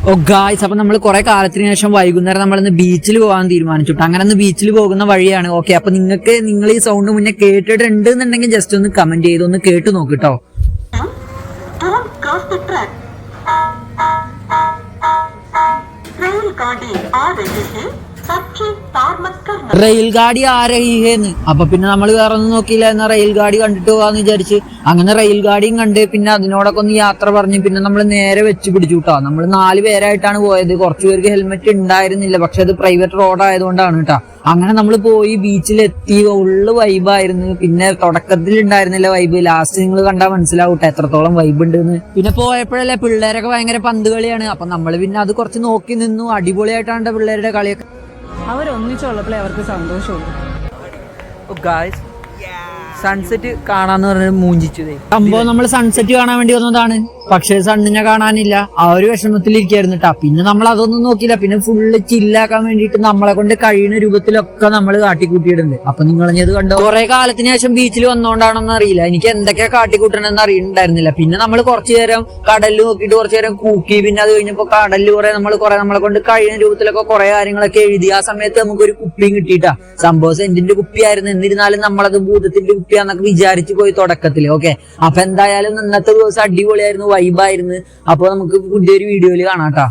ഓ guys, അപ്പൊ നമ്മൾ കുറെ കാലത്തിന് ശേഷം വൈകുന്നേരം നമ്മളിന്ന് ബീച്ചിൽ പോകാൻ തീരുമാനിച്ചു. അങ്ങനെ ഒന്ന് ബീച്ചിൽ പോകുന്ന വഴിയാണ്. ഓക്കെ, അപ്പൊ നിങ്ങൾ ഈ സൗണ്ട് മുന്നേ കേട്ടിട്ടുണ്ട് എന്നുണ്ടെങ്കിൽ ജസ്റ്റ് ഒന്ന് കമന്റ് ചെയ്ത് ഒന്ന് കേട്ട് നോക്കിട്ടോ. റെയിൽ ഗാഡി ആ രഹിന്ന്. അപ്പൊ പിന്നെ നമ്മൾ വേറെ ഒന്നും നോക്കിയില്ല, എന്നാ റെയിൽ ഗാഡി കണ്ടിട്ട് പോകാന്ന് വിചാരിച്ച് അങ്ങനെ റെയിൽ ഗാഡിയും കണ്ട് പിന്നെ അതിനോടൊക്കെ ഒന്ന് യാത്ര പറഞ്ഞു. പിന്നെ നമ്മൾ നേരെ വെച്ച് പിടിച്ചു കേട്ടോ. നമ്മൾ 4 പേരായിട്ടാണ് പോയത്. കുറച്ചു പേർക്ക് ഹെൽമെറ്റ് ഉണ്ടായിരുന്നില്ല, പക്ഷെ അത് പ്രൈവറ്റ് റോഡ് ആയതുകൊണ്ടാണ് കേട്ടോ. അങ്ങനെ നമ്മൾ പോയി ബീച്ചിലെത്തി. ഉള്ളു വൈബായിരുന്നു. പിന്നെ തുടക്കത്തിൽ ഉണ്ടായിരുന്നില്ല വൈബ്, ലാസ്റ്റ് നിങ്ങൾ കണ്ടാൽ മനസ്സിലാവട്ടെ എത്രത്തോളം വൈബ് ഉണ്ടെന്ന്. പിന്നെ പോയപ്പോഴല്ലേ പിള്ളേരൊക്കെ ഭയങ്കര പന്ത് കളിയാണ്. അപ്പൊ നമ്മൾ പിന്നെ അത് കുറച്ച് നോക്കി നിന്നു. അടിപൊളിയായിട്ടാണ് പിള്ളേരുടെ കളിയൊക്കെ. അവരൊന്നിച്ചുള്ളപ്പോഴേ അവർക്ക് സന്തോഷമുള്ളൂ. സൺസെറ്റ് കാണാന്ന് പറഞ്ഞ മൂഞ്ചിച്ചതേ സംഭവം. നമ്മൾ സൺസെറ്റ് കാണാൻ വേണ്ടി വന്നതാണ്, പക്ഷെ സണ്ണിനെ കാണാനില്ല. ആ ഒരു വിഷമത്തിലിരിക്കായിരുന്നു കേട്ടാ. പിന്നെ നമ്മൾ അതൊന്നും നോക്കിയില്ല. പിന്നെ ഫുള്ള് ചില്ലാക്കാൻ വേണ്ടിയിട്ട് നമ്മളെ കൊണ്ട് കഴിയുന്ന രൂപത്തിലൊക്കെ നമ്മൾ കാട്ടിക്കൂട്ടിയിട്ടുണ്ട്. അപ്പൊ നിങ്ങൾ ഇത് കണ്ടോ. കുറെ കാലത്തിന് ശേഷം ബീച്ചിൽ വന്നോണ്ടാണെന്ന് അറിയില്ല, എനിക്ക് എന്തൊക്കെയാ കാട്ടിക്കൂട്ടണമെന്ന് അറിയുന്നുണ്ടായിരുന്നില്ല. പിന്നെ നമ്മൾ കുറച്ചു നേരം കടലിൽ നോക്കിയിട്ട് കുറച്ചു നേരം കൂക്കി. പിന്നെ അത് കഴിഞ്ഞപ്പോ കടലിൽ നമ്മളെ കൊണ്ട് കഴിയുന്ന രൂപത്തിലൊക്കെ കുറെ കാര്യങ്ങളൊക്കെ എഴുതി. ആ സമയത്ത് നമുക്കൊരു കുപ്പിയും കിട്ടിയിട്ടാ. സംഭവം സെന്റിന്റെ കുപ്പിയായിരുന്നു. എന്നിരുന്നാലും നമ്മളത് ഭൂതത്തിന്റെ കുപ്പിയാന്നൊക്കെ വിചാരിച്ചു പോയി തുടക്കത്തില്. ഓക്കെ, അപ്പൊ എന്തായാലും ഇന്നത്തെ ദിവസം അടിപൊളിയായിരുന്നു, വൈബായിരുന്നു. അപ്പൊ നമുക്ക് പുതിയൊരു വീഡിയോയില് കാണാം കേട്ടോ.